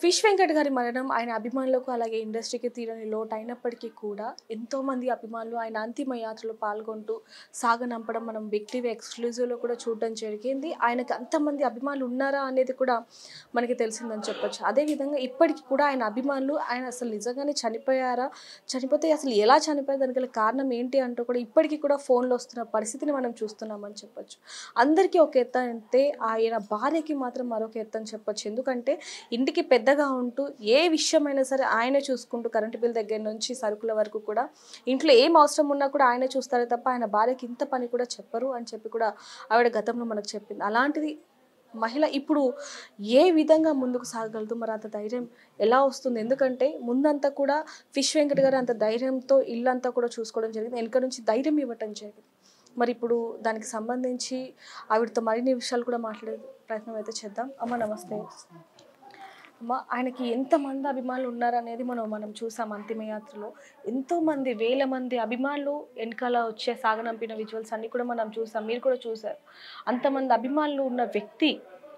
Fish Venkat గారి మరణం ఆయన అభిమానులకు అలాగే ఇండస్ట్రీకి తీరని లోటు అయినప్పటికీ కూడా ఎంతోమంది అభిమానులు ఆయన అంతిమ యాత్రలో పాల్గొంటూ సాగనంపడం మనం బిగ్ టీవీ ఎక్స్క్లూజివ్లో కూడా చూడడం జరిగింది. ఆయనకు అంతమంది అభిమానులు ఉన్నారా అనేది కూడా మనకి తెలిసిందని చెప్పొచ్చు. అదేవిధంగా ఇప్పటికి కూడా ఆయన అభిమానులు ఆయన అసలు నిజంగానే చనిపోయారా, చనిపోతే అసలు ఎలా చనిపోయారు, దానికి గల కారణం ఏంటి అంటూ కూడా ఇప్పటికీ కూడా ఫోన్లో వస్తున్న పరిస్థితిని మనం చూస్తున్నామని చెప్పొచ్చు. అందరికీ ఒక ఎత్తు అంటే ఆయన భార్యకి మాత్రం మరొక ఎత్తు అని చెప్పొచ్చు. ఎందుకంటే ఇంటికి పెద్దగా ఉంటూ ఏ విషయమైనా సరే ఆయనే చూసుకుంటూ కరెంటు బిల్ దగ్గర నుంచి సరుకుల వరకు కూడా ఇంట్లో ఏం అవసరం ఉన్నా కూడా ఆయనే చూస్తారే తప్ప ఆయన భార్యకి ఇంత పని కూడా చెప్పరు అని చెప్పి కూడా ఆవిడ గతంలో మనకు చెప్పింది. అలాంటిది మహిళ ఇప్పుడు ఏ విధంగా ముందుకు సాగగలదు, మరి అంత ధైర్యం ఎలా వస్తుంది? ఎందుకంటే ముందంతా కూడా ఫిష్ వెంకట్ గారు అంత ధైర్యంతో ఇల్లంతా కూడా చూసుకోవడం జరిగింది, వెనక నుంచి ధైర్యం ఇవ్వటం జరిగింది. మరి ఇప్పుడు దానికి సంబంధించి ఆవిడతో మరిన్ని విషయాలు కూడా మాట్లాడే ప్రయత్నం అయితే చేద్దాం. అమ్మ నమస్తే. అమ్మ, ఆయనకి ఎంతమంది అభిమానులు ఉన్నారనేది మనం చూసాం. అంతిమయాత్రలో ఎంతోమంది వేల మంది అభిమానులు వెనకాల వచ్చే సాగనంపిన విజువల్స్ అన్నీ కూడా మనం చూసాం, మీరు కూడా చూసారు. అంతమంది అభిమానులు ఉన్న వ్యక్తి,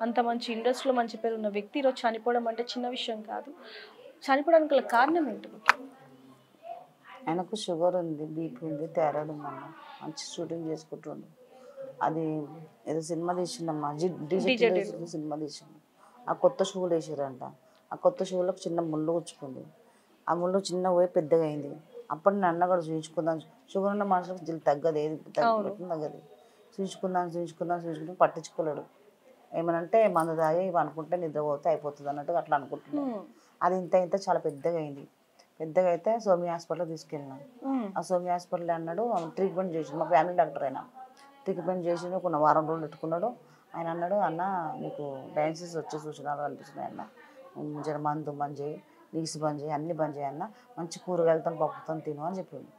అంత మంచి ఇండస్ట్రీలో మంచి పేరు ఉన్న వ్యక్తి ఈరోజు చనిపోవడం అంటే చిన్న విషయం కాదు. చనిపోవడానికి గల కారణం ఏంటి? ఆయనకు షుగర్ ఉంది, బీపీ ఉంది, థైరాయిడ్ ఉందన్న. మంచి షూటింగ్ చేసుకుంటుండు. అది ఏదో సినిమా తీసిండమ్మా, డిజిటల్ సినిమా తీసిండు. ఆ కొత్త షూలు వేసారంట. ఆ కొత్త షూలకు చిన్న ముళ్ళు వచ్చుకుంది. ఆ ముళ్ళు చిన్న పోయి పెద్దగా అయింది. అప్పుడు నన్ను కూడా చూపించుకుందాం, షుగర్ ఉన్న మనుషులకు జిల్లు తగ్గదు, ఏది తగ్గదు. చూపించుకుందాం పట్టించుకోలేడు. ఏమనంటే మందు తాగి ఇవి అనుకుంటే నిద్రపోతే అయిపోతుంది అన్నట్టుగా అట్లా అనుకుంటున్నాను. అది ఇంత చాలా పెద్దగా అయింది. పెద్దగా అయితే సోమి హాస్పిటల్కి తీసుకెళ్ళినాం. ఆ సోమి హాస్పిటల్ అన్నాడు ట్రీట్మెంట్ చేసి, మా ఫ్యామిలీ డాక్టర్ అయినా ట్రీట్మెంట్ చేసి ఒక వారం రోజులు పెట్టుకున్నాడు. ఆయన అన్నాడు, అన్న నీకు డయాలసిస్ వచ్చే సూచనలు కనిపిస్తున్నాయి అన్న, జర మందు బంద్ చేయి, నీసు బంద్ చేయి, అన్ని బంద్ చేయి అన్న, మంచి కూరగాయలతో పప్పుతో తిను అని చెప్పిండు.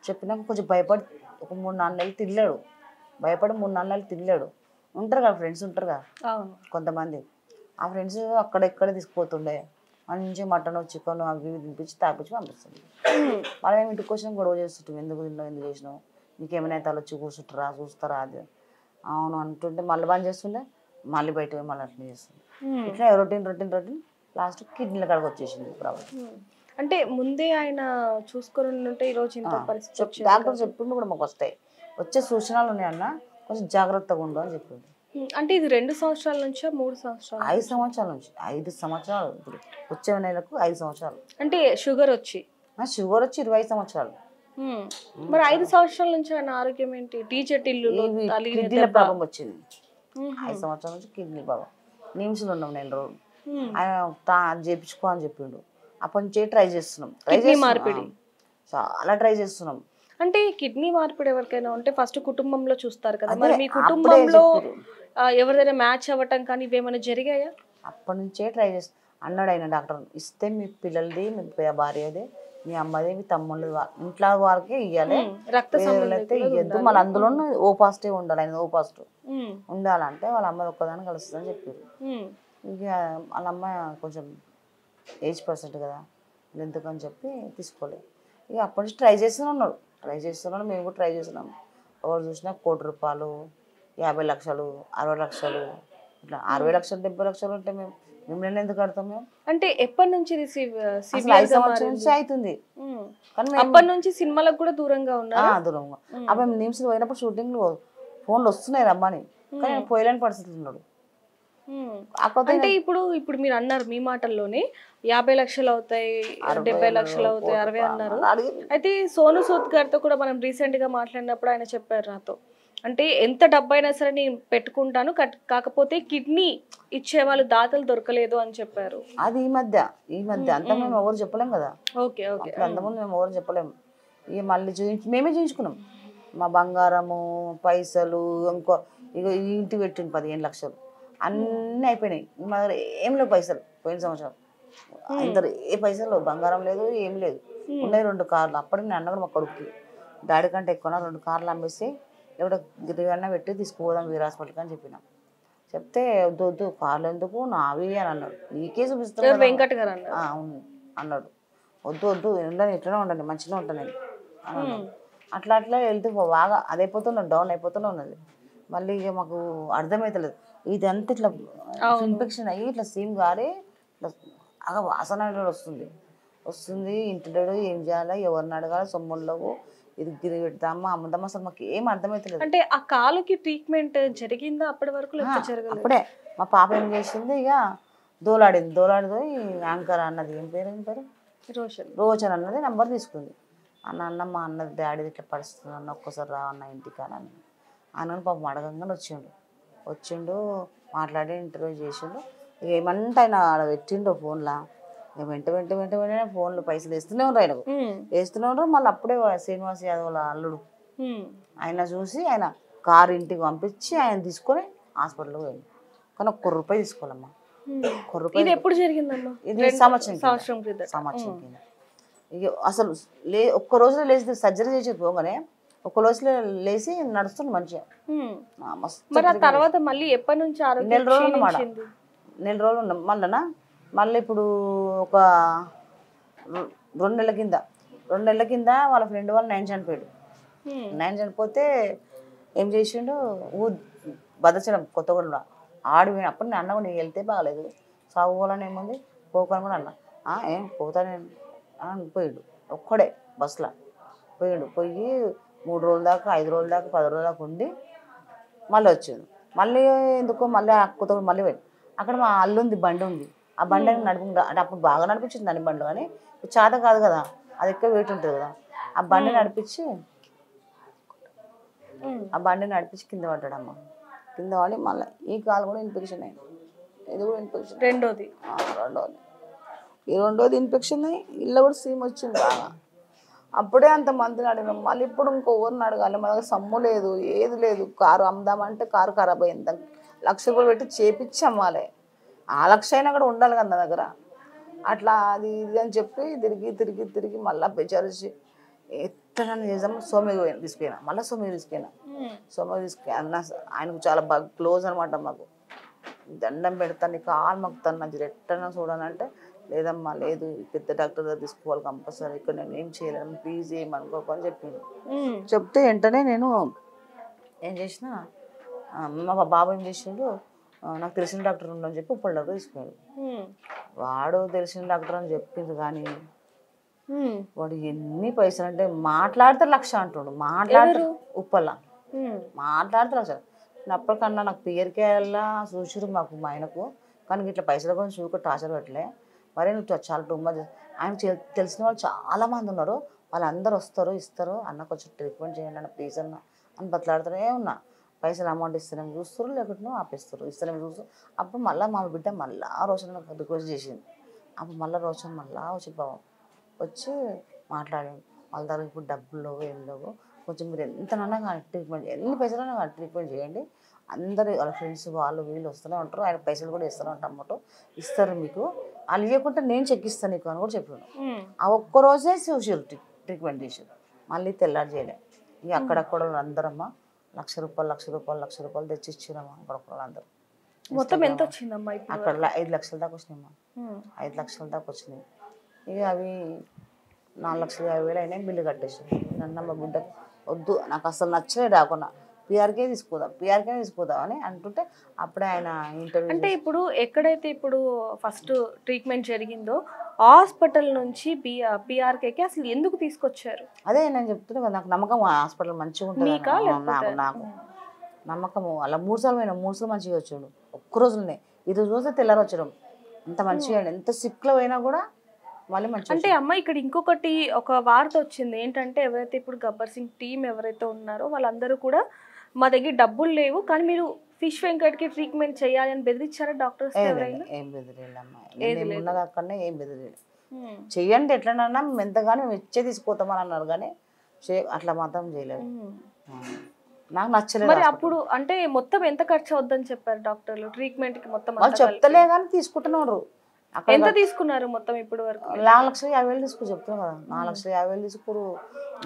చెప్పినాక కొంచెం భయపడి ఒక 3-4 నెలలు తినలేడు. భయపడి 3-4 నెలలు తినలేడు. ఉంటారు కదా ఫ్రెండ్స్, ఉంటారు కదా కొంతమంది. ఆ ఫ్రెండ్స్ అక్కడెక్కడ తీసుకుపోతుండే, మంచిగా మటన్ చికెన్ అవి తినిపించి తాపించి పంపిస్తుంది. మనం ఏమి ఇంటికి వచ్చినా గొడవ చేస్తుంటాం, ఎందుకు తిన్నావు, ఎందుకు చేసినావు, నీకేమైనా అయితే వచ్చి కూర్చుంటారా, చూస్తారా, అది అవును అంటుంటే మళ్ళీ బంద్ చేస్తుండే, మళ్ళీ బయట పోయి మళ్ళీ అట్లా చేస్తుంది. ఇట్లా రొటీన్ లాస్ట్ కిడ్నీల కాడికి వచ్చేసింది ప్రాబ్లం. అంటే ముందే ఆయన చూసుకొని ఉంటే ఈరోజు డాక్టర్ చెప్పిండు కూడా మాకు వచ్చే సూచనలు ఉన్నాయన్న, కొంచెం జాగ్రత్తగా ఉండు అని చెప్పిండు. అంటే ఇది 2 సంవత్సరాల నుంచా 3 సంవత్సరాలు? 5 సంవత్సరాల నుంచి. 5 సంవత్సరాలు. ఇప్పుడు వచ్చే నెలకు 5 సంవత్సరాలు. అంటే షుగర్ వచ్చి 25 సంవత్సరాలు. మరి 5 సంవత్సరాల నుంచి ఆయన ఆరోగ్యం ఏంటి? కిడ్నీల ప్రాబ్లం వచ్చింది. 5 సంవత్సరాల నుంచి కిడ్నీ ప్రాబ్లం. నిమ్స్లో ఉన్నాం 4 రోజులు. ఆయన చేయించుకో అని చెప్పిండు. అప్పటి నుంచే ట్రై చేస్తున్నాం. మార్పిడి చాలా ట్రై చేస్తున్నాం. అంటే కిడ్నీ మార్పిడి ఎవరికైనా ఉంటే ఫస్ట్ కుటుంబంలో చూస్తారు కదా, మరి మీ కుటుంబంలో ఎవరిదైనా మ్యాచ్ అవ్వటం కానీ ఇవేమైనా జరిగాయా? అప్పటి నుంచే ట్రై చేస్తాం అన్నాడు ఆయన డాక్టర్. ఇస్తే మీ పిల్లలది, మీ భార్యది, మీ అమ్మది, మీ తమ్ముళ్ళది, ఇంట్లో వారికే ఇవ్వాలి, రక్త ఇవ్వద్దు. మళ్ళీ అందులో ఓ పాజిటివ్ ఉండాలి, ఆయన ఓ పాజిటివ్ ఉండాలంటే వాళ్ళ అమ్మది ఒక్కదాన్ని కలుస్తుందని చెప్పారు. ఇక వాళ్ళ అమ్మ కొంచెం ఏజ్ పర్సెంట్ కదా, ఎందుకని చెప్పి తీసుకోలేదు. ఇక అప్పటి నుంచి ట్రై చేస్తున్నాడు. మేము కూడా ట్రై చేస్తున్నాం. ఎవరు చూసినా 1 కోటి రూపాయలు, 50 లక్షలు, 60 లక్షలు, ఇట్లా 60 లక్షలు 70 లక్షలు ఉంటే మిమ్మల్ని ఎందుకు కడతాం మేము? అంటే ఎప్పటి నుంచి 5 సంవత్సరాల నుంచి అవుతుంది. కానీ అప్పటి నుంచి సినిమాలకు కూడా దూరంగా దూరంగా. అప్పుడు నిమ్స్ పోయినప్పుడు షూటింగ్ ఫోన్లు వస్తున్నాయి రమ్మని, కానీ పోయలేని పరిస్థితులు ఉన్నాడు. అంటే ఇప్పుడు మీరు అన్నారు మీ మాటల్లోనే 50 లక్షలు అవుతాయి, 70 లక్షలు అవుతాయి, 60 అన్నారు. అయితే సోను సూద్ గారితో కూడా మనం రీసెంట్ గా మాట్లాడినప్పుడు ఆయన చెప్పారు నాతో, అంటే ఎంత డబ్బైనా సరే నేను పెట్టుకుంటాను, కాకపోతే కిడ్నీ ఇచ్చే వాళ్ళు దాతలు దొరకలేదు అని చెప్పారు. అది ఈ మధ్య అంత మేము ఎవరు చెప్పలేం కదా. అంతకుముందు మేము ఎవరు చెప్పలేము. ఇక మళ్ళీ మేమే చూయించుకున్నాం. మా బంగారము, పైసలు, ఇంకో ఇక ఇంటి పెట్టింది 15 లక్షలు అన్నీ అయిపోయినాయి. మా దగ్గర ఏం లేవు పైసలు. పోయిన సంవత్సరం అందరు ఏ పైసలు, బంగారం లేదు, ఏం లేదు. ఉన్నాయి 2 కార్లు. అప్పటికి నేను అన్న మా కొడుకుకి, డాడీ కంటే ఎక్కువ 2 కార్లు అమ్మేసి ఎవడో గిరివన్న పెట్టి తీసుకుపోదాం వీర హాస్పిటల్కి అని చెప్పినాం. చెప్తే వద్దు కార్లు ఎందుకు, నావి అని అన్నాడు. నీకే చూపిస్తాను అవును అన్నాడు. వద్దు ఉండని, ఇట్లనే ఉండండి, మంచిగా ఉంటాను అని అన్నాడు. అట్లా వెళ్తూ బాగా అదైపోతున్నది, డౌన్ అయిపోతూనే ఉన్నది. మళ్ళీ ఇక మాకు అర్థమవుతలేదు, ఇదంతా ఇట్లా ఇన్ఫెక్షన్ అయ్యి ఇట్లా సీమ్ గారి ఇట్లా బాగా వాసన అనేది వస్తుంది వస్తుంది. ఇంటిలో ఏం చేయాలి, ఎవరిని అడగాలి, సొమ్ముళ్ళవు ఇది గిరి పెడతామా అమ్ముదామా, అసలు మాకు ఏం అర్థమవుతలేదు. అంటే ఆ కాలుకి ట్రీట్మెంట్ జరిగిందా అప్పటి వరకు, లేకపోతే జరగలేదు? అప్పుడే మా పాప ఏం చేసింది, ఇక దోలాడిపోయి యాంకర్ అన్నది, ఏం పేరు రోజన్ అన్నది నెంబర్ తీసుకుంది. అన్న మా అన్నది డాడీ ఇట్లా పడుతుంది అన్న, ఒక్కసారి రా అన్న ఇంటికి అని అన్నని పాపం అడగంగానే వచ్చిండు మాట్లాడి ఇంటర్వ్యూ చేసిండు. ఇక ఏమంటే ఆయన ఆడ పెట్టిండు ఫోన్లో, ఇక వెంటనే ఫోన్లో పైసలు వేస్తూనే ఉన్నారు, ఆయనకు వేస్తూనే ఉన్నారు. మళ్ళీ అప్పుడే శ్రీనివాస్ యాదవ్ అల్లుడు ఆయన చూసి ఆయన కారు ఇంటికి పంపించి ఆయన తీసుకొని హాస్పిటల్కి పోయింది. కానీ ₹1 తీసుకోవాలమ్మా. ఇది ఎప్పుడు జరిగిందమ్మా? ఇది సంవత్సరం కింద. ఇక అసలు ఒక్క రోజులో లేచి సర్జరీ చేసి పోగానే ఒక్క రోజులో లేచి నడుస్తుంది మంచిగా. మరి ఆ తర్వాత మళ్ళీ ఎప్పటి నుంచి నెల రోజులు ఉన్నాం. మళ్ళీ ఇప్పుడు ఒక 2 నెలల కింద వాళ్ళ ఫ్రెండ్ వాళ్ళు 9 చనిపోయాడు. 9 చనిపోతే ఏం చేసిండు, భద్రాచలం కొత్తగూడెంలో ఆడిపోయిన. అప్పుడు నేను అన్న నీకు వెళ్తే బాగాలేదు, సాగు పోవాలని ఏముంది, పోకని కూడా అన్న. ఏం పోతానే అని పోయాడు ఒక్కడే బస్సులో పోయి 3 రోజుల దాకా 5 రోజుల దాకా 10 రోజుల దాకా ఉండి మళ్ళీ వచ్చాడు. మళ్ళీ ఎందుకో మళ్ళీ కొత్తగూడెం మళ్ళీ పోయాడు. అక్కడ మా అల్లుంది బండి ఉంది, ఆ బండి నడుపుకుంటా అంటే అప్పుడు బాగా నడిపించింది దాని బండి, కానీ చేత కాదు కదా, అది ఎక్కువ వెయిట్ ఉంటుంది కదా. ఆ బండి నడిపించి కింద పడ్డాడమ్మ. కింద పడి మళ్ళీ ఈ కాలు కూడా ఇన్ఫెక్షన్ అయింది, ఇది కూడా ఇన్ఫెక్షన్. రెండోది ఇన్ఫెక్షన్ అయ్యి ఇల్లు కూడా సీమ్ వచ్చింది బాగా. అప్పుడే అంత మందిని అడిగినాం. మళ్ళీ ఇప్పుడు ఇంకొవరిని అడగాలి, మన దగ్గర సమ్ము లేదు, ఏది లేదు. కారు అమ్ముదామంటే కారు ఖరాబ్ అయింది, ₹1,00,000 పెట్టి చేపించి అమ్మాలి. ఆ 1,00,000 అయినా కూడా ఉండాలి కదా నా దగ్గర. అట్లా అది ఇది అని చెప్పి తిరిగి మళ్ళీ బెచారేసి ఎట్లనన్నా చేద్దాము. సోమయ్య తీసుకెళ్ళినా, మళ్ళీ సోమయ్య తీసుకెళ్ళినా. అన్న ఆయనకు చాలా బాగా క్లోజ్ అనమాట. మాకు దండం పెడతాను, కాలు మొక్కుతాను, నాకు ఎట్టన్నా చూడాలంటే లేదమ్మా లేదు, పెద్ద డాక్టర్ దగ్గర తీసుకోవాలి కంపల్సరీ, ఇక్కడ నేను ఏం చేయలేను, ప్లీజ్ ఏమనుకోకని చెప్పిండు. చెప్తే వెంటనే నేను ఏం చేసిన, మా బాబు ఏం చేసిండు, నాకు తెలిసిన డాక్టర్ ఉండని చెప్పి ఉప్పల్ డాక్టర్ తీసుకున్నాడు. వాడు తెలిసిన డాక్టర్ అని చెప్పింది, కానీ వాడు ఎన్ని పైసలు అంటే మాట్లాడితే 1,00,000 అంటుండు. మాట్లాడతారు ఉప్పల్ల, మాట్లాడితే 1,00,000. అప్పటికన్నా నాకు పియర్కేలా చూసిరు మాకు మా ఆయనకు, కానీ ఇట్లా పైసల గురించి చూక టార్చర్ పెట్టలే. మరి నువ్వు చాలా టూమచ్. ఆయన తెలిసిన వాళ్ళు చాలా మంది ఉన్నారు, వాళ్ళందరూ వస్తారు ఇస్తారు, అన్న కొంచెం ట్రీట్మెంట్ చేయండి అన్న ప్లీజ్ అన్న అని బతలాడుతూనే ఉన్నా. పైసలు అమౌంట్ ఇస్తేనేమో చూస్తారు, లేకపోతే ఆపేస్తారు, ఇస్తేనేమో చూస్తారు. అప్పుడు మళ్ళీ మా బిడ్డ మళ్ళీ రోషన్ రిక్వెస్ట్ చేసింది. అప్పుడు మళ్ళీ రోషన్ వచ్చి బాబు వచ్చి మాట్లాడాను. వాళ్ళ దగ్గర ఇప్పుడు డబ్బులు ఏం లేవు, కొంచెం మీరు ఎంతనన్నా కానీ ట్రీట్మెంట్, ఎన్ని పైసలైనా కానీ ట్రీట్మెంట్ చేయండి. అందరు వాళ్ళ ఫ్రెండ్స్ వాళ్ళు వీళ్ళు వస్తూనే ఉంటారు, ఆయన పైసలు కూడా ఇస్తూనే ఉంటాం అన్నమాట, ఇస్తారు మీకు, వాళ్ళు ఇవ్వకుంటే నేను చెక్ ఇస్తాను నీకు అని కూడా చెప్పాను. ఆ ఒక్కరోజే చూసారు ట్రీట్మెంట్ చేసారు, మళ్ళీ తెల్లారి చేయలే. ఇక అక్కడక్కడ అందరమ్మా ₹1,00,000 తెచ్చి ఇచ్చిరమ్మా. అక్కడక్కడ అందరూ మొత్తం ఎంత వచ్చిందమ్మా? అక్కడ 5,00,000 దాకా వచ్చినాయమ్మా, 5,00,000 దాకా వచ్చినాయి. ఇక అవి 4,50,000 అయినాయి, బిల్లు కట్టేసాం. నన్నమ్మ బిడ్డ వద్దు, నాకు అసలు నచ్చలే, రాకుండా పిఆర్కే తీసుకుందాం అని అంటుంటే అప్పుడే ఆయన ఇంటర్వ్యూ. అంటే ఇప్పుడు ఎక్కడైతే ఇప్పుడు ఫస్ట్ ట్రీట్మెంట్ జరిగిందో హాస్పిటల్ నుంచి పిఆర్కేకి అసలు ఎందుకు తీసుకొచ్చారు? అదే నేను చెప్తున్నా కదా, నాకు నమ్మకం హాస్పిటల్ మంచిగా ఉంటుంది, నాకు నమ్మకము. అలా 3 సార్లు పోయినా, 3 సార్లు మంచిగా వచ్చాడు. ఒక్కరోజులోనే ఇది చూస్తే తెల్లారి వచ్చడం, ఎంత మంచిగా, ఎంత సిక్లో పోయినా కూడా మళ్ళీ మంచిగా. అంటే అమ్మ ఇక్కడ ఇంకొకటి ఒక వార్త వచ్చింది ఏంటంటే, ఎవరైతే ఇప్పుడు గబ్బర్ సింగ్ టీం ఎవరైతే ఉన్నారో వాళ్ళందరూ కూడా మా దగ్గర డబ్బులు లేవు, కానీ మీరు ఫిష్ వెంకట్కి ట్రీట్మెంట్ చేయాలి అని బెదిరించారా డాక్టర్స్? ఏం బెదిరేలమ్మా, ఉన్నది అక్కడనే ఏం బెదిరేలు. చెయ్యండి ఎట్లనన్నా మేము ఎంతగానో మేము ఇచ్చే తీసుకుపోతామని అన్నారు, కానీ అట్లా మాత్రం చేయలేదు. నాకు నచ్చలేదు. మరి అప్పుడు అంటే మొత్తం ఎంత ఖర్చు అవుద్దని చెప్పారు డాక్టర్లు ట్రీట్మెంట్ కి? మొత్తం వాళ్ళు చెప్తలే కానీ తీసుకుంటున్నారు. ఎంత తీసుకున్నారు మొత్తం ఇప్పుడు వరకు? 4,50,000 తీసుకు చెప్తున్నా కదా, 4,50,000 తీసుకురు.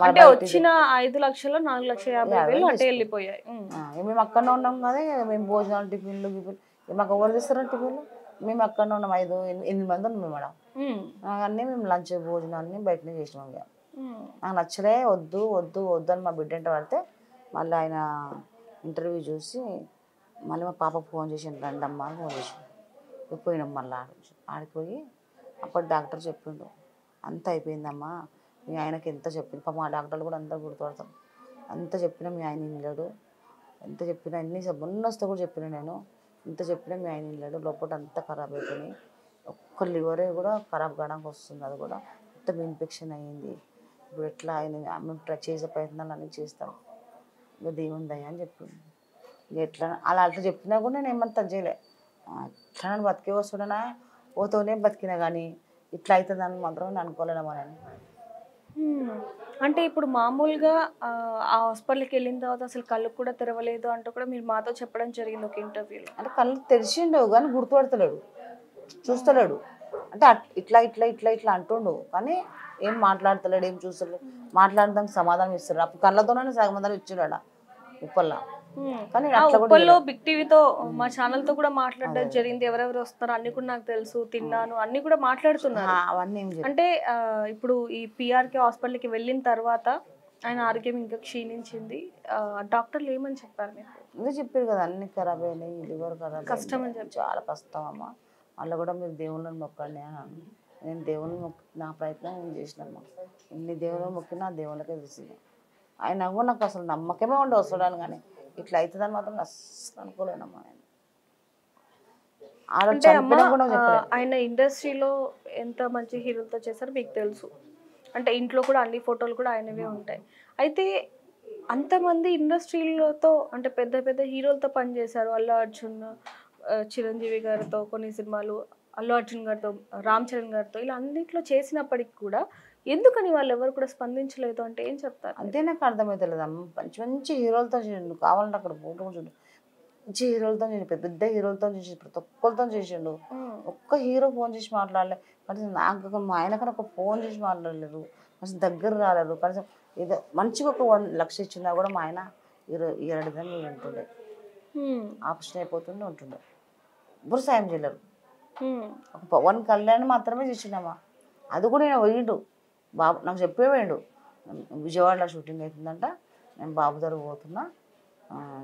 అంటే వచ్చిన 5,00,000 4,50,000 అంటే వెళ్ళిపోయాయి. మేము అక్కడనే ఉన్నాం కదా, మేము భోజనాలు టిఫిన్లు మాకు ఎవరు తీస్తారు టిఫిన్లు? మేము అక్కడనే ఉన్నాం, 8 మంది ఉన్నాం మేము మేడం. అన్నీ మేము లంచ్ భోజనాన్ని బయటనే చేసినాం. నాకు నచ్చలే, వద్దు వద్దు వద్దు అని మా బిడ్డ అంటే పడితే మళ్ళీ ఆయన ఇంటర్వ్యూ చూసి మళ్ళీ మా పాపకు ఫోన్ చేసి రండమ్మా అని ఫోన్ చేసి పోయినాం. మళ్ళీ ఆడిపోయి అప్పుడు డాక్టర్ చెప్పిండు, అంత అయిపోయిందమ్మా, మీ ఆయనకి ఎంత చెప్పింది. పాపం ఆ డాక్టర్లు కూడా అందరూ గుర్తుపడతారు. అంత చెప్పినా మీ ఆయన వినలేడు, ఎంత చెప్పినా అన్ని మొన్న వస్తే కూడా చెప్పిన నేను, ఎంత చెప్పినా మీ ఆయన వినలేడు, లోపల అంతా ఖరాబ్ అయిపోయినాయి, ఒక్క లివరే కూడా ఖరాబ్ కావడానికి వస్తుంది, అది కూడా మొత్తం ఇన్ఫెక్షన్ అయ్యింది. ఇప్పుడు ఎట్లా ఆయన మేము చేసే ప్రయత్నాలు అన్నీ చేస్తాం, ఇంకా దేవుని దయ అని చెప్పింది. ఇక ఎట్లా అలా అట్లా చెప్పినా కూడా నేను ఏమంతా చేయలే, ఎట్లా బతికే వస్తున్నా పోతూనే బతికినా, కానీ ఇట్లా అవుతుందని మాత్రం నేను అనుకోలేనమ్మా నేను. అంటే ఇప్పుడు మామూలుగా ఆ హాస్పిటల్కి వెళ్ళిన తర్వాత అసలు కళ్ళు కూడా తెరవలేదు అంటూ కూడా మీరు మాతో చెప్పడం జరిగింది ఒక ఇంటర్వ్యూలో. అంటే కళ్ళు తెరిచిండు కానీ గుర్తుపడతలేడు, చూస్తలేడు. అంటే ఇట్లా ఇట్లా ఇట్లా ఇట్లా అంటుండు కానీ ఏం మాట్లాడతలేడు, ఏం చూస్తలేడు. మాట్లాడడానికి సమాధానం ఇస్తాడు, అప్పుడు కళ్ళతోనే సమాధానం ఇచ్చాడు ఆడ ఉప్పల్లా. కానీ ఉప్పల్లో బిగ్ టీవీతో మా ఛానల్ తో కూడా మాట్లాడడం జరిగింది, ఎవరెవరు వస్తున్నారు అన్ని కూడా నాకు తెలుసు, తిన్నాను అన్ని కూడా మాట్లాడుతున్నారు. అవన్నీ అంటే ఇప్పుడు ఈ పిఆర్కే హాస్పిటల్కి వెళ్ళిన తర్వాత ఆయన ఆరోగ్యం ఇంకా క్షీణించింది, డాక్టర్లు ఏమని చెప్పారు మీకు? ఇంకా చెప్పారు కదా, అన్ని ఖరాబ్ అయినాయి, లివర్ ఖరాబ్, కష్టం అని చెప్పి. చాలా కష్టం అమ్మ, మళ్ళీ కూడా మీరు దేవుళ్ళని మొక్కండి అని. నేను దేవుని నా ప్రయత్నం నేను చేసినమ్మా, ఎన్ని దేవుళ్ళు మొక్కినా ఆ దేవుళ్ళకే తెలిసింది. ఆయన కూడా నాకు అసలు నమ్మకమే ఉండి వస్తాడని, కానీ ఇట్లా అవుతుందని మాత్రం అస్సలు అనుకోలేనమ్మా నేను. అంటే ఆయన ఇండస్ట్రీలో ఎంత మంచి హీరోలతో చేశారో మీకు తెలుసు, అంటే ఇంట్లో కూడా అన్ని ఫోటోలు కూడా ఆయనవే ఉంటాయి. అయితే అంతమంది ఇండస్ట్రీలతో అంటే పెద్ద పెద్ద హీరోలతో పనిచేశారు, అల్లు అర్జున్, చిరంజీవి గారితో కొన్ని సినిమాలు, అల్లు అర్జున్ గారితో, రామ్ చరణ్ గారితో, ఇలా అన్నింటిలో చేసినప్పటికి కూడా ఎందుకని వాళ్ళు ఎవరు కూడా స్పందించలేదు అంటే ఏం చెప్తారు? అంతే నాకు అర్థమవుతలేదు అమ్మ. మంచి మంచి హీరోలతో చేసిండు, కావాలంటే అక్కడ ఫోటో చూడు, మంచి హీరోలతో చేసి పెద్ద పెద్ద హీరోలతో చేసి ప్రతి ఒక్కరితో చేసిండు. ఒక్క హీరో ఫోన్ చేసి మాట్లాడలే, కనీసం నాకు మా ఆయనకన్నా ఒక ఫోన్ చేసి మాట్లాడలేరు, కనీసం దగ్గర రాలేరు. కనీసం ఏదో మంచిగా ఒక 1 లక్ష ఇచ్చినా కూడా మా ఆయన 2 దినాలు ఉంటుండే, ఆపరేషన్ అయిపోతుండే ఉంటుండే, ఎవ్వరు సాయం చేయలేరు. ఒక పవన్ కళ్యాణ్ మాత్రమే చేసిండమ్మా, అది కూడా నేను పోయిండు బాబు, నాకు చెప్పేవాడు విజయవాడలో షూటింగ్ అవుతుందంట, నేను బాబు దగ్గర పోతున్నా,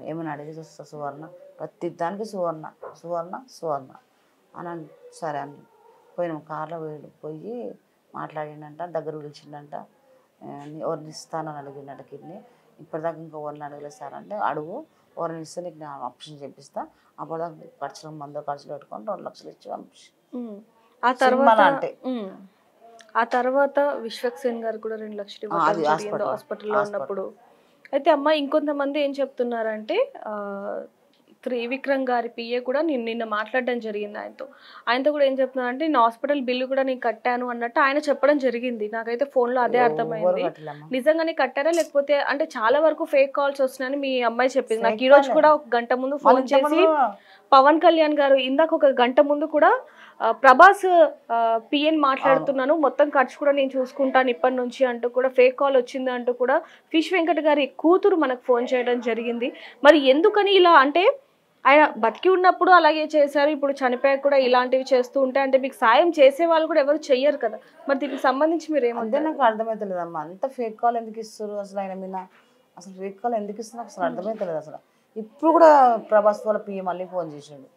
ఏమైనా అడిగేసి వస్తా సువర్ణ, ప్రతి దానికి సువర్ణ సువర్ణ సువర్ణ అని. సరే అని పోయినాం, కార్లో పోయి మాట్లాడిండంట, దగ్గర పిలిచిండంట, ఎవరిని ఇస్తానని అడిగిండట కిడ్నీ, ఇప్పటిదాకా ఇంకా ఎవరిని అడగలేదు సార్ అంటే, అడుగు ఎవరిని ఇస్తే నీకు నేను ఆప్షన్ చేపిస్తా, అప్పటిదాకా ఖర్చులు మందు ఖర్చులు పెట్టుకొని 2 లక్షలు ఇచ్చి పంపించి. ఆ తర్వాత విశ్వక్సేన్ గారు కూడా 2 లక్షలు హాస్పిటల్లో ఉన్నప్పుడు. అయితే అమ్మ ఇంకొంతమంది ఏం చెప్తున్నారంటే త్రివిక్రమ్ గారి పిఏ కూడా నిన్న మాట్లాడడం జరిగింది ఆయనతో కూడా ఏం చెప్తున్నారంటే నేను హాస్పిటల్ బిల్లు కూడా నేను కట్టాను అన్నట్టు ఆయన చెప్పడం జరిగింది. నాకైతే ఫోన్లో అదే అర్థమైంది, నిజంగానే కట్టారా లేకపోతే అంటే చాలా వరకు ఫేక్ కాల్స్ వస్తున్నాయని మీ అమ్మాయి చెప్పింది నాకు. ఈ రోజు కూడా 1 గంట ముందు ఫోన్ చేసి పవన్ కళ్యాణ్ గారు ఇందాక 1 గంట ముందు కూడా ప్రభాస్ పిఎన్ మాట్లాడుతున్నాను, మొత్తం ఖర్చు కూడా నేను చూసుకుంటాను ఇప్పటి నుంచి అంటూ కూడా ఫేక్ కాల్ వచ్చింది అంటూ కూడా ఫిష్ వెంకట్ గారి కూతురు మనకు ఫోన్ చేయడం జరిగింది. మరి ఎందుకని ఇలా అంటే ఆయన బతికి ఉన్నప్పుడు అలాగే చేశారు, ఇప్పుడు చనిపోయాక కూడా ఇలాంటివి చేస్తూ ఉంటే అంటే మీకు సాయం చేసే వాళ్ళు కూడా ఎవరు చెయ్యరు కదా, మరి దీనికి సంబంధించి మీరు ఏమంటే? నాకు అర్థమవుతలేదమ్మా, అంత ఫేక్ కాల్ ఎందుకు ఇస్తారు అసలు, ఆయన మీద అసలు ఫేక్ కాల్ ఎందుకు ఇస్తున్నారు అసలు అర్థమవుతలేదు అసలు. ఇప్పుడు కూడా ప్రభాస్ వాళ్ళ పిఏ మళ్ళీ ఫోన్ చేసాడు,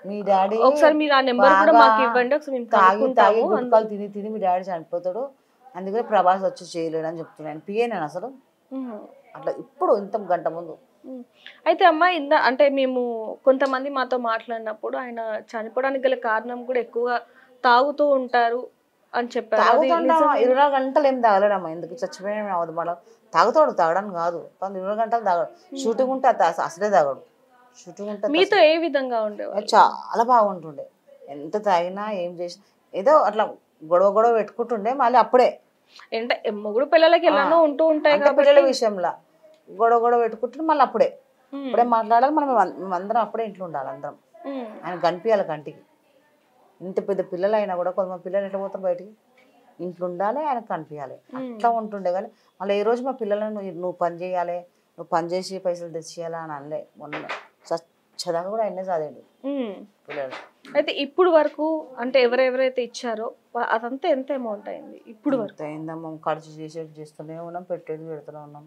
మీ డాడీ ఒకసారి మీరు ఆ నెంబర్ కూడా మాకు ఇవ్వండి, ఒకసారి మేము తాగి గుట్కాలు తిని మీ డాడీ చనిపోతాడు, అందుకని ప్రభాస్ వచ్చి చేయలేడు అని చెప్తున్నాను పిఏ నేను అసలు అట్లా. ఇప్పుడు ఇంత గంట ముందు అయితే అమ్మ అంటే మేము కొంతమంది మాతో మాట్లాడినప్పుడు ఆయన చనిపోవడానికి గల కారణం కూడా ఎక్కువగా తాగుతూ ఉంటారు అని చెప్పారు. 20 గంటలు ఏం తాగలేడమ్మా, ఎందుకు చచ్చిపోయినా అవదు మళ్ళీ తాగుతాడు, తాగడానికి కాదు, 20 గంటలు తాగాడు. షూటింగ్ ఉంటే అసలే తాగాడు, షూటింగ్ ఉంటే. మీతో ఏ విధంగా ఉండేవాడు? చాలా బాగుంటుండే, ఎంత తాగినా ఏం చేసినా ఏదో అట్లా గొడవ పెట్టుకుంటుండే, మళ్ళీ అప్పుడే అంటే మొగుడు పిల్లలకి ఎలానో ఉంటూ ఉంటాయి పిల్లల విషయంలో గొడవ పెట్టుకుంటుంటే మళ్ళీ అప్పుడే మాట్లాడాలి, మనం అందరం అప్పుడే ఇంట్లో ఉండాలి అందరం, ఆయన కనిపించాలి కంటికి. ఇంత పెద్ద పిల్లలు అయినా కూడా కొంతమంది పిల్లలు ఎట్లా పోతారు బయటికి, ఇంట్లో ఉండాలి, ఆయనకు కనిపించాలి, అట్లా ఉంటుండే. కానీ మళ్ళీ ఏ రోజు మా పిల్లలను నువ్వు పని చేయాలి, నువ్వు పని చేసి పైసలు తెచ్చేయాలి అని అనలే. మొన్న చదాక కూడా ఆయనే చదివాడు పిల్లలు. అయితే ఇప్పుడు వరకు అంటే ఎవరెవరైతే ఇచ్చారో అదంతా ఎంత అమౌంట్ అయింది ఇప్పుడు వరకు? అయిందమ్మా, ఖర్చు చేస్తూనే ఉన్నాం, పెడుతూనే ఉన్నాం.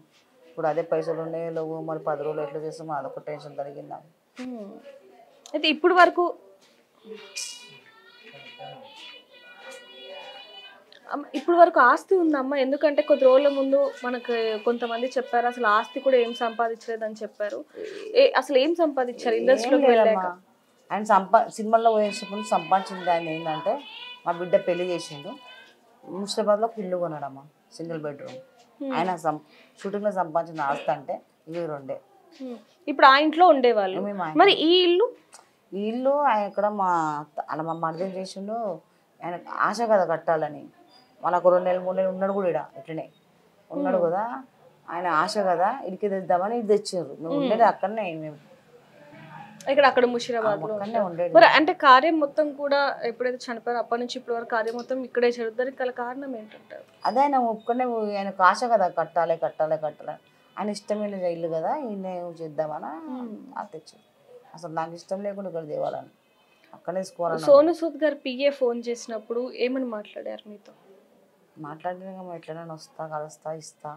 ఇప్పుడు అదే పైసలు ఉన్నాయి లేవు, మరి 10 రోజులు ఎట్లా చేస్తాం అదొక టెన్షన్ కలిగిందా. అయితే ఇప్పుడు వరకు ఇప్పుడు వరకు ఆస్తి ఉందమ్మా? ఎందుకంటే కొద్ది రోజుల ముందు మనకు కొంతమంది చెప్పారు అసలు ఆస్తి కూడా ఏం సంపాదించలేదని చెప్పారు. అసలు ఏం సంపాదించారు ఇండస్ట్రీలోకి వెళ్ళాక? ఆయన సినిమాల్లో పోయేటప్పుడు సంపాదించింది ఆయన ఏంటంటే మా బిడ్డ పెళ్లి చేసిండు, ముస్తాబాద్లో ఒక ఇల్లు కొన్నాడమ్మా, సింగిల్ బెడ్రూమ్. ఆయన షూటింగ్లో సంపాదించిన ఆస్తి అంటే ఇవి రెండే. ఇప్పుడు ఆ ఇంట్లో ఉండేవాళ్ళు. మరి ఈ ఇల్లు ఆయన ఇక్కడ మా మర్దం చేసిండు. ఆయన ఆశ కదా కట్టాలని, మనకు 2 నెలలు 3 నెలలు ఉన్నాడు కూడా ఇక్కడ ఇట్లనే ఉన్నాడు కదా, ఆయన ఆశ కదా ఇడికి తెద్దామని ఇది తెచ్చారు. మేము ఉండేది అక్కడనే, మేము అక్కడ ముషీరాబాద్లో ఉండేది. మరి అంటే కార్యం మొత్తం కూడా ఎప్పుడైతే చనిపోయారో అప్పటి నుంచి ఇప్పటి వరకు కార్యం మొత్తం ఇక్కడే జరుగుతుంది. గల కారణం ఏంటంటారు? అదే ఆయన ఒక్కనే, ఆయనకు ఆశ కదా కట్టాలి కట్టాలి కట్టాలి, ఆయన ఇష్టమైన ఇల్లు కదా ఈయన చేద్దామని అది తెచ్చారు. అసలు నాకు ఇష్టం లేకుండా ఇక్కడ దేవాలని అక్కడే తీసుకోవాలి. సోను సూద్ గారు పిఏ ఫోన్ చేసినప్పుడు ఏమని మాట్లాడారు మీతో? మాట్లాడినా ఎట్లైనా వస్తా కలుస్తా ఇస్తా,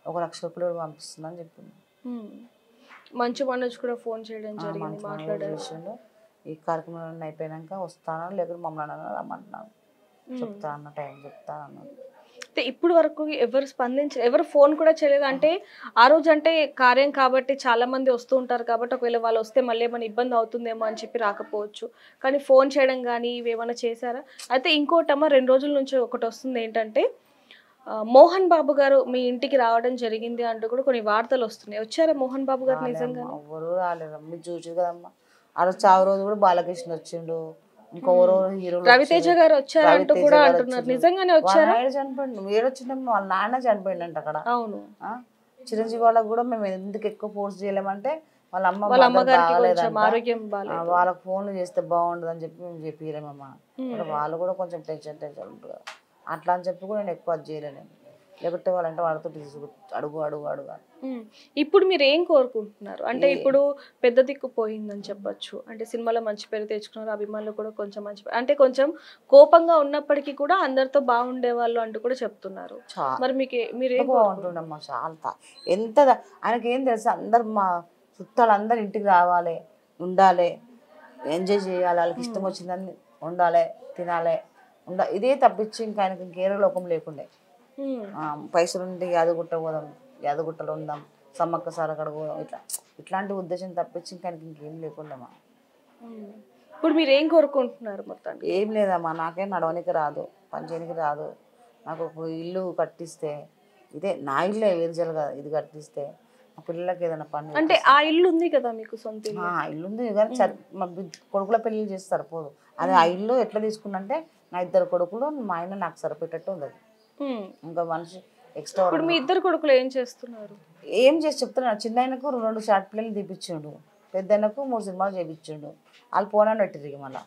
1 లక్ష రూపాయలు పంపిస్తున్నా అని చెప్పింది. మంచు మనోజ్ కూడా ఫోన్ చేయడం జరిగింది, మాట్లాడారు. ఈ కార్యక్రమం అయిపోయాక వస్తానా లేకపోతే మమ్మల్ని రమ్మంటున్నాను, చెప్తా అన్న టైం చెప్తా అన్నాను. ఇప్పుడు వరకు ఎవరు ఎవరు ఫోన్ కూడా చేయలేదు. అంటే ఆ రోజు అంటే కార్యం కాబట్టి చాలా మంది వస్తూ ఉంటారు కాబట్టి ఒకవేళ వాళ్ళు వస్తే మళ్ళీ ఏమైనా ఇబ్బంది అవుతుందేమో అని చెప్పి రాకపోవచ్చు, కానీ ఫోన్ చేయడం కానీ ఇవేమైనా చేశారా? అయితే ఇంకోటమ్మా 2 రోజుల నుంచి ఒకటి వస్తుంది ఏంటంటే మోహన్ బాబు గారు మీ ఇంటికి రావడం జరిగింది అంటూ కూడా కొన్ని వార్తలు వస్తున్నాయి. వచ్చారా మోహన్ బాబు గారు? నిజంగా ఎవరు రాలేదమ్మా, మీరు చూసి కదమ్మా. ఆ రోజు చావు రోజు కూడా బాలకృష్ణ వచ్చిండు, ఇంకెవరో హీరో రవితేజ గారు వచ్చారంటూ కూడా అంటున్నారు. నిజంగానే వచ్చారా? చనిపోయిండు, ఏడొచ్చిండమ్మా, వాళ్ళ నాన్న చనిపోయిండంట అక్కడ. అవును. చిరంజీవి వాళ్ళకి కూడా మేము ఎందుకు ఎక్కువ ఫోర్స్ చేయలేమంటే వాళ్ళ అమ్మగారికి ఆరోగ్యం బాగాలేదు, వాళ్ళకి ఫోన్లు చేస్తే బాగుండదు అని చెప్పి మేము చెప్పలేమమ్మా. వాళ్ళు కూడా కొంచెం టెన్షన్ ఉంటుంది అట్లా అని చెప్పి కూడా నేను ఎక్కువ అది చేయలేను. లేకపోతే వాళ్ళంటే వాళ్ళతో అడుగు అడుగు అడుగు. ఇప్పుడు మీరు ఏం కోరుకుంటున్నారు? అంటే ఇప్పుడు పెద్ద దిక్కు పోయిందని చెప్పొచ్చు, అంటే సినిమాలో మంచి పేరు తెచ్చుకున్నారు, అభిమానులు కూడా కొంచెం మంచి అంటే కొంచెం కోపంగా ఉన్నప్పటికీ కూడా అందరితో బాగుండే వాళ్ళు అంటూ కూడా చెప్తున్నారు. మరి మీరేం బాగుంటుండమ్మా? చాలా ఎంత ఆయనకి ఏం తెలుసు, అందరు మా చుట్టాలు అందరు ఇంటికి రావాలి, ఉండాలి, ఎంజాయ్ చేయాలి, వాళ్ళకి ఇష్టం వచ్చిందని ఉండాలి, తినాలి, ఇదే తప్పించి ఇంకా ఆయనకి ఇంకేరే లోకం లేకుండే. పైసలు ఉంటే యాదగుట్ట పోదాం, యాదగుట్టలో ఉందాం, సమ్మక్క సార్ అక్కడ పోదాం, ఇట్లాంటి ఉద్దేశం తప్పించి ఇంకా ఇంకేం లేకుండామా. ఇప్పుడు మీరు ఏం కోరుకుంటున్నారు? మొత్తానికి ఏం లేదమ్మా, నాకేం నడవనికి రాదు, పని చేయడానికి రాదు. నాకు ఒక ఇల్లు కట్టిస్తే, ఇదే నా ఇల్లే వేరుజలు కదా, ఇది కట్టిస్తే మా పిల్లలకి ఏదైనా పని. అంటే ఆ ఇల్లు ఉంది కదా మీకు సొంత ఇల్లు ఉంది కానీ మా కొడుకుల పెళ్లి చేసి సరిపోదు. అది ఆ ఇల్లు ఎట్లా తీసుకున్నంటే నా 2 కొడుకులు మా ఆయన నాకు సరిపోయేటట్టు ఉంది. ఇంకా మనిషి ఎక్స్ట్రా. ఇప్పుడు మీ 2 కొడుకులు ఏం చేస్తున్నారు? ఏం చేసి చెప్తున్నాడు, చిన్న ఆయనకు 2 షార్ట్ ఫిల్మ్లు తీపిచ్చిండు, పెద్ద ఆయనకు 3 సినిమాలు చేయించిండు. వాళ్ళు ఫోన్ అని పెట్టిరు, మళ్ళీ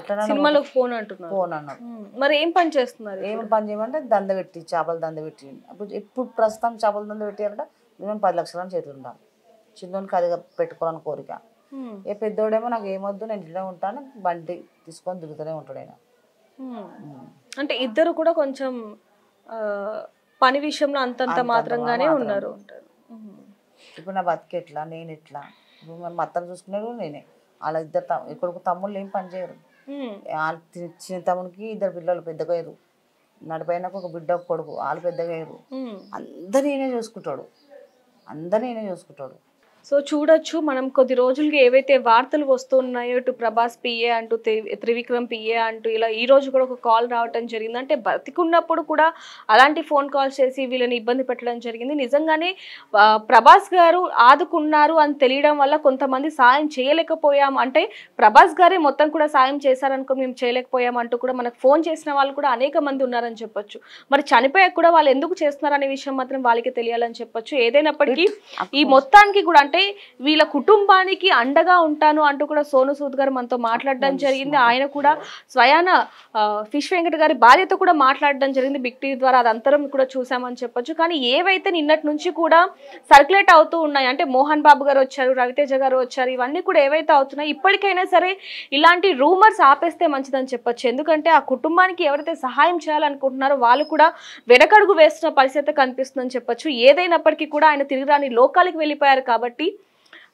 అట్లా సినిమాలో ఫోన్ అంటున్నారు. ఫోన్ అన్నారు. మరి ఏం పని చేస్తున్నారు? ఏం పని చేయమంటే దంద పెట్టి, చేపల దంద పెట్టి. ఇప్పుడు ప్రస్తుతం చేపల దంద పెట్టారంటే మేము 10 లక్షలని చేతులు ఉండాలి. చిన్నోనికి అది పెట్టుకోవాలని కోరిక. ఏ పెద్దోడేమో నాకు ఏమొద్దు, నేను ఇంట్లోనే ఉంటాను, బండి తీసుకొని దిగుతూనే ఉంటాడు ఆయన. అంటే ఇద్దరు కూడా కొంచెం పని విషయంలో అంతంత మాత్రంగానే ఉన్నారు. ఇప్పుడు నా బతికి ఎట్లా, నేను ఎట్లా, ఇప్పుడు మేము మొత్తం చూసుకునేది నేనే. వాళ్ళ 2 కొడుకు తమ్ముళ్ళు ఏం పని చేయరు. చిన్న తమ్ముడికి 2 పిల్లలు పెద్దగా అయ్యారు, నడిపోయినాక ఒక బిడ్డ ఒక కొడుకు, వాళ్ళు పెద్దగా అయ్యారు. అందరు నేనే చూసుకుంటాడు, అందరు నేనే చూసుకుంటాడు. సో చూడొచ్చు మనం కొద్ది రోజులుగా ఏవైతే వార్తలు వస్తున్నాయో, ఇటు ప్రభాస్ పిఏ అంటూ, త్రివిక్రమ్ పిఏ అంటూ, ఇలా ఈ రోజు కూడా ఒక కాల్ రావటం జరిగింది. అంటే బతికున్నప్పుడు కూడా అలాంటి ఫోన్ కాల్స్ చేసి వీళ్ళని ఇబ్బంది పెట్టడం జరిగింది. నిజంగానే ప్రభాస్ గారు ఆదుకున్నారు అని తెలియడం వల్ల కొంతమంది సాయం చేయలేకపోయాం, అంటే ప్రభాస్ గారే మొత్తం కూడా సాయం చేశారనుకో మేము చేయలేకపోయాం అంటూ కూడా మనకు ఫోన్ చేసిన వాళ్ళు కూడా అనేక మంది ఉన్నారని చెప్పొచ్చు. మరి చనిపోయాక కూడా వాళ్ళు ఎందుకు చేస్తున్నారు అనే విషయం మాత్రం వాళ్ళకి తెలియాలని చెప్పొచ్చు. ఏదైనప్పటికీ ఈ మొత్తానికి కూడా అంటే వీళ్ళ కుటుంబానికి అండగా ఉంటాను అంటూ కూడా సోను సూద్ గారు మనతో మాట్లాడడం జరిగింది. ఆయన కూడా స్వయాన ఫిష్ వెంకట గారి భార్యతో కూడా మాట్లాడడం జరిగింది బిగ్ టీవీ ద్వారా, అదంతరం కూడా చూసామని చెప్పొచ్చు. కానీ ఏవైతే నిన్నటి నుంచి కూడా సర్క్యులేట్ అవుతూ ఉన్నాయి, అంటే మోహన్ బాబు గారు వచ్చారు, రవితేజ గారు వచ్చారు, ఇవన్నీ కూడా ఏవైతే అవుతున్నాయి, ఇప్పటికైనా సరే ఇలాంటి రూమర్స్ ఆపేస్తే మంచిదని చెప్పొచ్చు. ఎందుకంటే ఆ కుటుంబానికి ఎవరైతే సహాయం చేయాలనుకుంటున్నారో వాళ్ళు కూడా వెనకడుగు వేస్తున్న పరిస్థితి కనిపిస్తుందని చెప్పొచ్చు. ఏదైనప్పటికీ కూడా ఆయన తిరిగి రాని లోకాలకు వెళ్ళిపోయారు కాబట్టి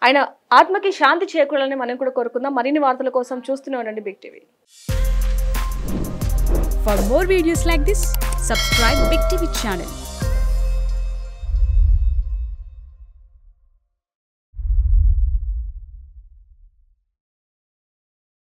ఆయన ఆత్మకి శాంతి చేకూరాలని మనం కూడా కోరుకుందాం. మరిన్ని వార్తల కోసం చూస్తూనే ఉండండి big TV. For more videos like this, subscribe Big TV channel.